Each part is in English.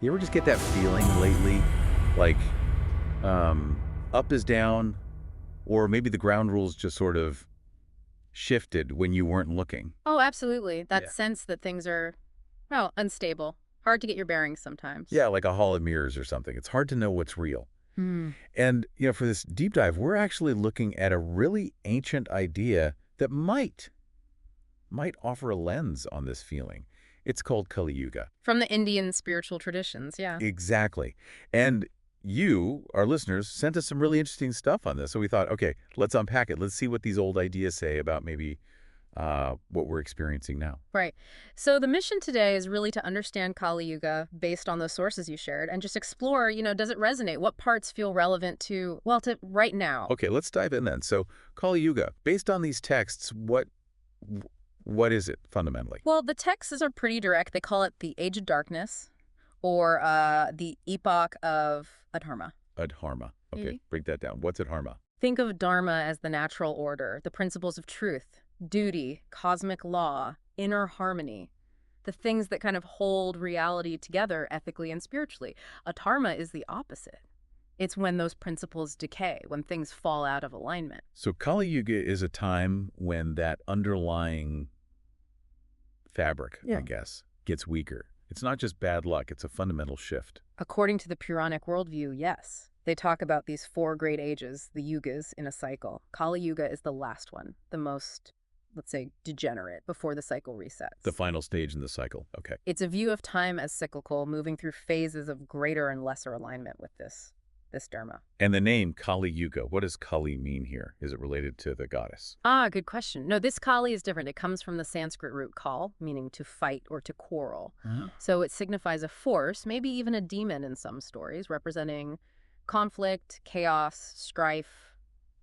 You ever just get that feeling lately, like up is down, or maybe the ground rules just sort of shifted when you weren't looking? Oh, absolutely. That Yeah. sense that things are, well, unstable. Hard to get your bearings sometimes. Yeah, like a hall of mirrors or something. It's hard to know what's real. Hmm. And, for this deep dive, we're actually looking at a really ancient idea that might offer a lens on this feeling. It's called Kali Yuga. From the Indian spiritual traditions, yeah. Exactly. And you, our listeners, sent us some really interesting stuff on this. So we thought, okay, let's unpack it. Let's see what these old ideas say about maybe what we're experiencing now. Right. So the mission today is really to understand Kali Yuga based on the sources you shared and just explore, does it resonate? What parts feel relevant to, well, to right now? Okay, let's dive in then. So Kali Yuga, based on these texts, what is it fundamentally? Well, the texts are pretty direct. They call it the Age of Darkness or the Epoch of Adharma. Adharma. Okay, break that down. What's Adharma? Think of Dharma as the natural order, the principles of truth, duty, cosmic law, inner harmony, the things that kind of hold reality together ethically and spiritually. Adharma is the opposite. It's when those principles decay, when things fall out of alignment. So Kali Yuga is a time when that underlying fabric, I Yeah. guess, gets weaker. It's not just bad luck, it's a fundamental shift. According to the Puranic worldview, yes. They talk about these four great ages, the yugas, in a cycle. Kali Yuga is the last one, the most, let's say, degenerate, before the cycle resets. The final stage in the cycle. Okay. It's a view of time as cyclical, moving through phases of greater and lesser alignment with this dharma. And the name Kali Yuga, what does Kali mean here? Is it related to the goddess? Ah, good question. No, this Kali is different. It comes from the Sanskrit root kal, meaning to fight or to quarrel. So it signifies a force, maybe even a demon in some stories, representing conflict, chaos, strife,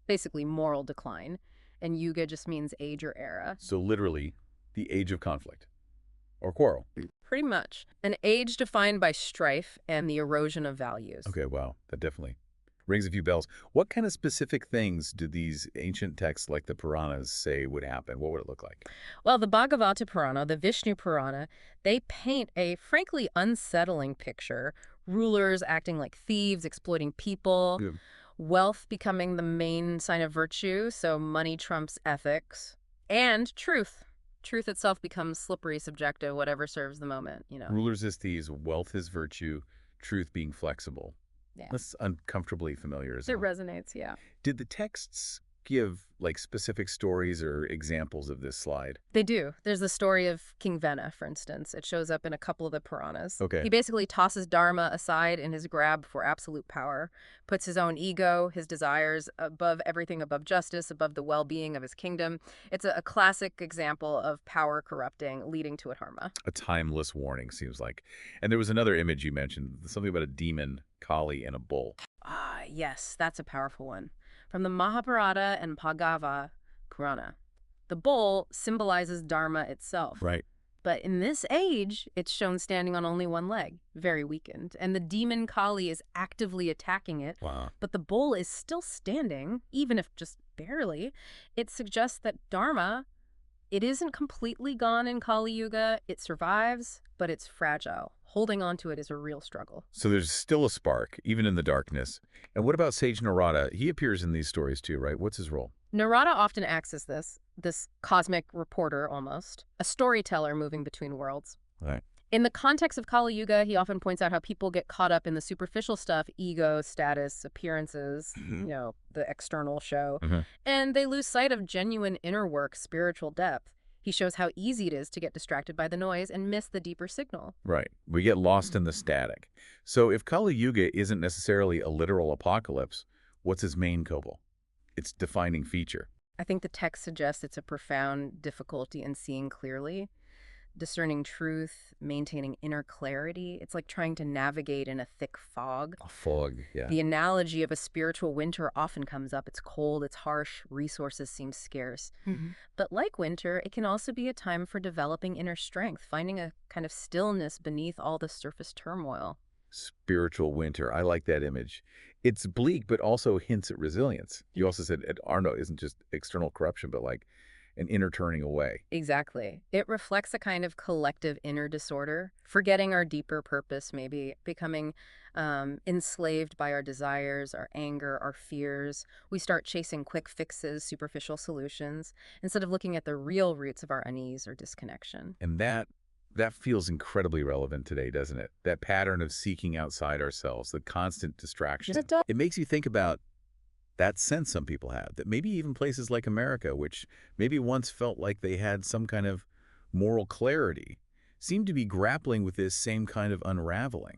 basically moral decline. And Yuga just means age or era. So literally, the age of conflict or quarrel. Pretty much. An age defined by strife and the erosion of values. Okay, wow, that definitely rings a few bells. What kind of specific things do these ancient texts like the Puranas say would happen? What would it look like? Well, the Bhagavata Purana, the Vishnu Purana, they paint a frankly unsettling picture. Rulers acting like thieves, exploiting people, Yeah. wealth becoming the main sign of virtue, so money trumps ethics, and truth. Truth itself becomes slippery, subjective, whatever serves the moment. Rulers as thieves, wealth is virtue, truth being flexible. Yeah. That's uncomfortably familiar, isn't It it? resonates, yeah. Did the texts give like specific stories or examples of this slide? They do. There's the story of King Vena, for instance. It shows up in a couple of the Puranas. Okay. He basically tosses Dharma aside in his grab for absolute power, puts his own ego, his desires above everything, above justice, above the well-being of his kingdom. It's a classic example of power corrupting, leading to adharma. A timeless warning, seems like. And there was another image you mentioned, something about a demon, Kali, and a bull. Ah, yes, that's a powerful one. From the Mahabharata and Bhagava Purana. The bull symbolizes Dharma itself. Right. But in this age, it's shown standing on only one leg, very weakened. And the demon Kali is actively attacking it. Wow. But the bull is still standing, even if just barely. It suggests that Dharma, it isn't completely gone in Kali Yuga. It survives, but it's fragile. Holding on to it is a real struggle. So there's still a spark, even in the darkness. And what about Sage Narada? He appears in these stories too, right? What's his role? Narada often acts as this cosmic reporter almost, a storyteller moving between worlds. Right. In the context of Kali Yuga, he often points out how people get caught up in the superficial stuff, ego, status, appearances, the external show, and they lose sight of genuine inner work, spiritual depth. He shows how easy it is to get distracted by the noise and miss the deeper signal. Right. We get lost in the static. So if Kali Yuga isn't necessarily a literal apocalypse, what's his main kobol? Its defining feature. I think the text suggests it's a profound difficulty in seeing clearly, discerning truth, maintaining inner clarity. It's like trying to navigate in a thick fog. A fog, yeah. The analogy of a spiritual winter often comes up. It's cold, it's harsh, resources seem scarce. But like winter, it can also be a time for developing inner strength, finding a kind of stillness beneath all the surface turmoil. Spiritual winter. I like that image. It's bleak, but also hints at resilience. You also said Arno isn't just external corruption, but like an inner turning away. Exactly. It reflects a kind of collective inner disorder, forgetting our deeper purpose, maybe becoming enslaved by our desires, our anger, our fears. We start chasing quick fixes, superficial solutions, instead of looking at the real roots of our unease or disconnection. And that feels incredibly relevant today, doesn't it? That pattern of seeking outside ourselves, the constant Yes, it distraction. does. It makes you think about that sense some people have, that maybe even places like America, which maybe once felt like they had some kind of moral clarity, seem to be grappling with this same kind of unraveling.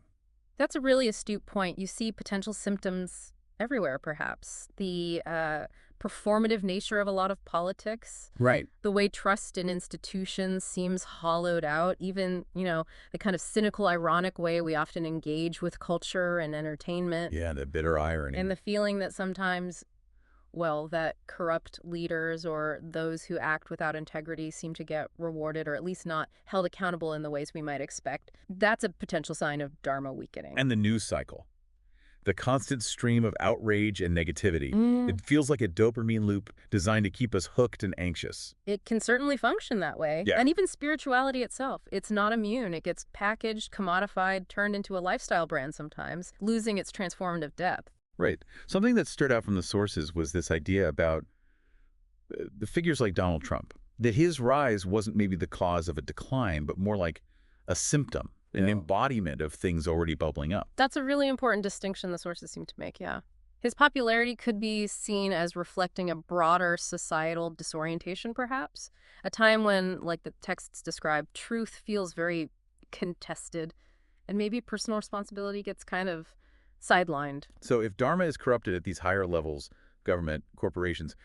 That's a really astute point. You see potential symptoms everywhere, perhaps. The performative nature of a lot of politics, Right. the way trust in institutions seems hollowed out, even, the kind of cynical, ironic way we often engage with culture and entertainment, Yeah, the bitter and irony. the feeling that sometimes, well, that corrupt leaders or those who act without integrity seem to get rewarded or at least not held accountable in the ways we might expect. That's a potential sign of Dharma weakening. And the news cycle. The constant stream of outrage and negativity. Mm, It feels like a dopamine loop designed to keep us hooked and anxious. it can certainly function that way. Yeah. And even spirituality itself, it's not immune. It gets packaged, commodified, turned into a lifestyle brand sometimes, losing its transformative depth. Right. Something that stood out from the sources was this idea about the figures like Donald Trump, that his rise wasn't maybe the cause of a decline, but more like a symptom, an embodiment of things already bubbling up. That's a really important distinction the sources seem to make, yeah. His popularity could be seen as reflecting a broader societal disorientation, perhaps. A time when, like the texts describe, truth feels very contested, and maybe personal responsibility gets kind of sidelined. So if Dharma is corrupted at these higher levels, government, corporations,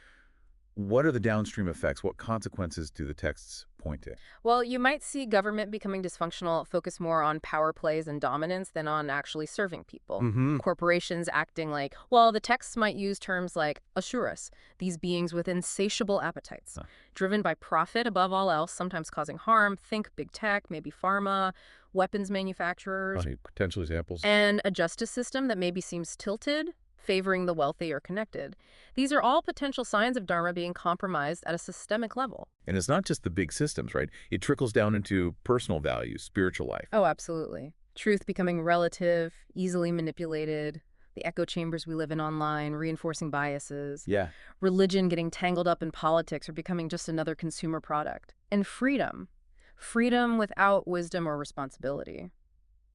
what are the downstream effects? What consequences do the texts point to? Well, you might see government becoming dysfunctional, focus more on power plays and dominance than on actually serving people. Mm-hmm. Corporations acting like, well, the texts might use terms like asuras, these beings with insatiable appetites, Huh. driven by profit above all else, sometimes causing harm. Think big tech, maybe pharma, weapons manufacturers, Any potential examples? and a justice system that maybe seems tilted, favoring the wealthy or connected. These are all potential signs of Dharma being compromised at a systemic level. And it's not just the big systems, right? It trickles down into personal values, spiritual life. Oh, absolutely. Truth becoming relative, easily manipulated, the echo chambers we live in online, reinforcing biases, Yeah. religion getting tangled up in politics or becoming just another consumer product, and freedom. Freedom without wisdom or responsibility.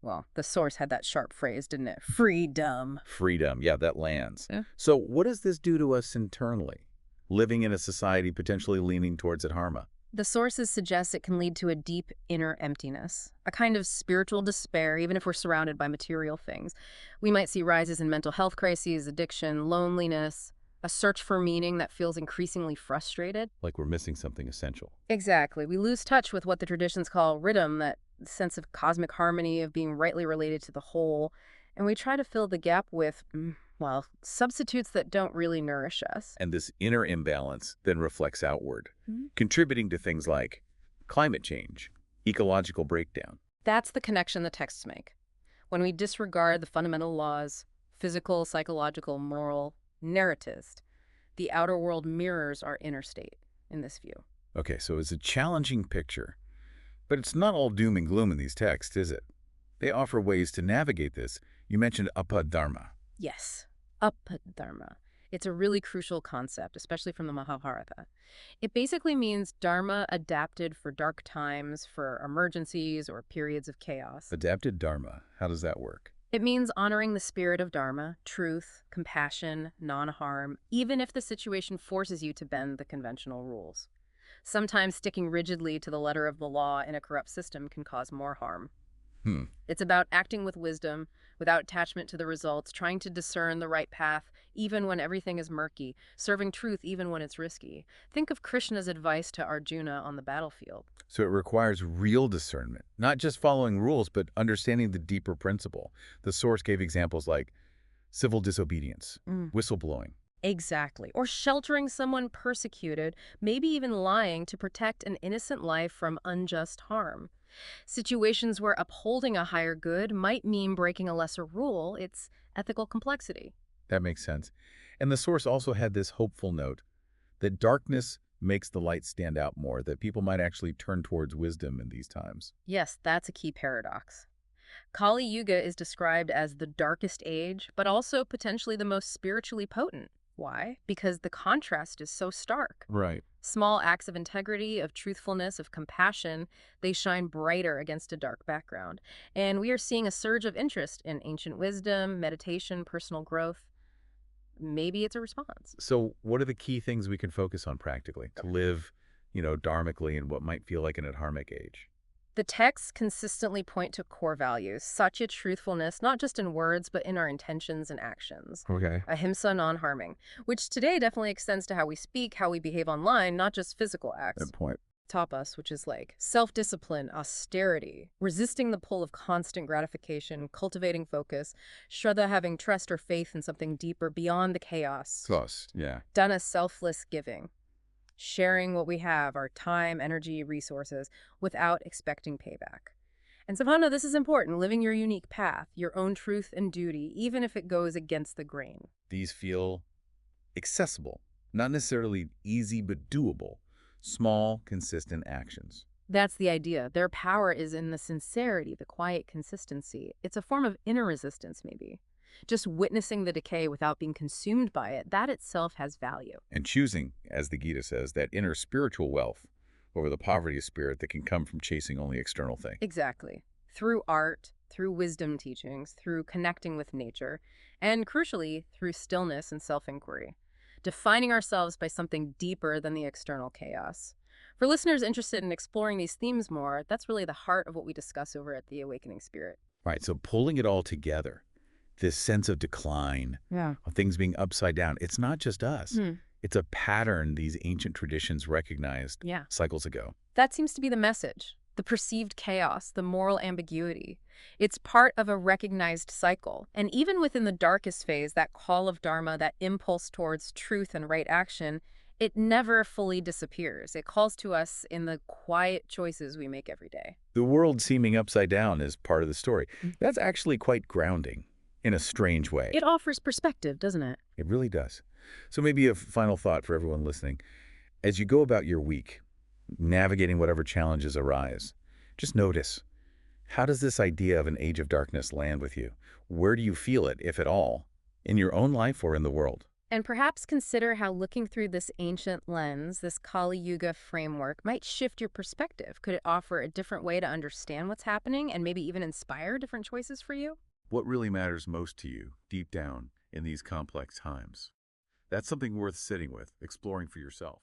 Well, the source had that sharp phrase, didn't it? Freedom. Freedom. Yeah, that lands. Yeah. So what does this do to us internally, living in a society potentially leaning towards dharma? The sources suggest it can lead to a deep inner emptiness, a kind of spiritual despair, even if we're surrounded by material things. We might see rises in mental health crises, addiction, loneliness, a search for meaning that feels increasingly frustrated. Like we're missing something essential. Exactly. We lose touch with what the traditions call rhythm, that sense of cosmic harmony, of being rightly related to the whole, and we try to fill the gap with, well, substitutes that don't really nourish us. And this inner imbalance then reflects outward, Mhm. contributing to things like climate change, ecological breakdown. That's the connection the texts make. When we disregard the fundamental laws, physical, psychological, moral, narratist, the outer world mirrors our inner state in this view. Okay, so it's a challenging picture, but it's not all doom and gloom in these texts, is it? They offer ways to navigate this. You mentioned apadharma. Yes, apadharma. It's a really crucial concept, especially from the Mahabharata. It basically means dharma adapted for dark times, for emergencies or periods of chaos. Adapted dharma. How does that work? It means honoring the spirit of dharma, truth, compassion, non-harm, even if the situation forces you to bend the conventional rules. Sometimes sticking rigidly to the letter of the law in a corrupt system can cause more harm. It's about acting with wisdom, without attachment to the results, trying to discern the right path even when everything is murky, serving truth even when it's risky. Think of Krishna's advice to Arjuna on the battlefield. So it requires real discernment, not just following rules, but understanding the deeper principle. The source gave examples like civil disobedience, whistleblowing. Exactly. Or sheltering someone persecuted, maybe even lying to protect an innocent life from unjust harm. Situations where upholding a higher good might mean breaking a lesser rule. It's ethical complexity. That makes sense. And the source also had this hopeful note that darkness makes the light stand out more, that people might actually turn towards wisdom in these times. Yes, that's a key paradox. Kali Yuga is described as the darkest age, but also potentially the most spiritually potent. Why? Because the contrast is so stark. Right. Small acts of integrity, of truthfulness, of compassion, they shine brighter against a dark background. And we are seeing a surge of interest in ancient wisdom, meditation, personal growth. Maybe it's a response. So what are the key things we can focus on practically to live, dharmically in what might feel like an adharmic age? The texts consistently point to core values, such as truthfulness, not just in words, but in our intentions and actions. Okay. Ahimsa, non-harming, which today definitely extends to how we speak, how we behave online, not just physical acts. Good point. Tapas, which is like self-discipline, austerity, resisting the pull of constant gratification, cultivating focus, Shraddha, having trust or faith in something deeper beyond the chaos. Cost, yeah. Dana, selfless giving, sharing what we have, our time, energy, resources, without expecting payback. And Savannah, this is important, living your unique path, your own truth and duty, even if it goes against the grain. These feel accessible, not necessarily easy, but doable. Small, consistent actions. That's the idea. Their power is in the sincerity, the quiet consistency. It's a form of inner resistance, maybe. Just witnessing the decay without being consumed by it, that itself has value. And choosing, as the Gita says, that inner spiritual wealth over the poverty of spirit that can come from chasing only external things. Exactly. Through art, through wisdom teachings, through connecting with nature, and crucially, through stillness and self-inquiry. Defining ourselves by something deeper than the external chaos. For listeners interested in exploring these themes more, that's really the heart of what we discuss over at the Awakening Spirit. Right, so pulling it all together, this sense of decline, of things being upside down, it's not just us. It's a pattern these ancient traditions recognized cycles ago. That seems to be the message. The perceived chaos, the moral ambiguity. It's part of a recognized cycle. And even within the darkest phase, that call of Dharma, that impulse towards truth and right action, it never fully disappears. It calls to us in the quiet choices we make every day. The world seeming upside down is part of the story. That's actually quite grounding in a strange way. It offers perspective, doesn't it? It really does. So maybe a final thought for everyone listening. As you go about your week, navigating whatever challenges arise, just notice, how does this idea of an age of darkness land with you? Where do you feel it, if at all, in your own life or in the world? And perhaps consider how looking through this ancient lens, this Kali Yuga framework, might shift your perspective. Could it offer a different way to understand what's happening and maybe even inspire different choices for you? What really matters most to you, deep down, in these complex times? That's something worth sitting with, exploring for yourself.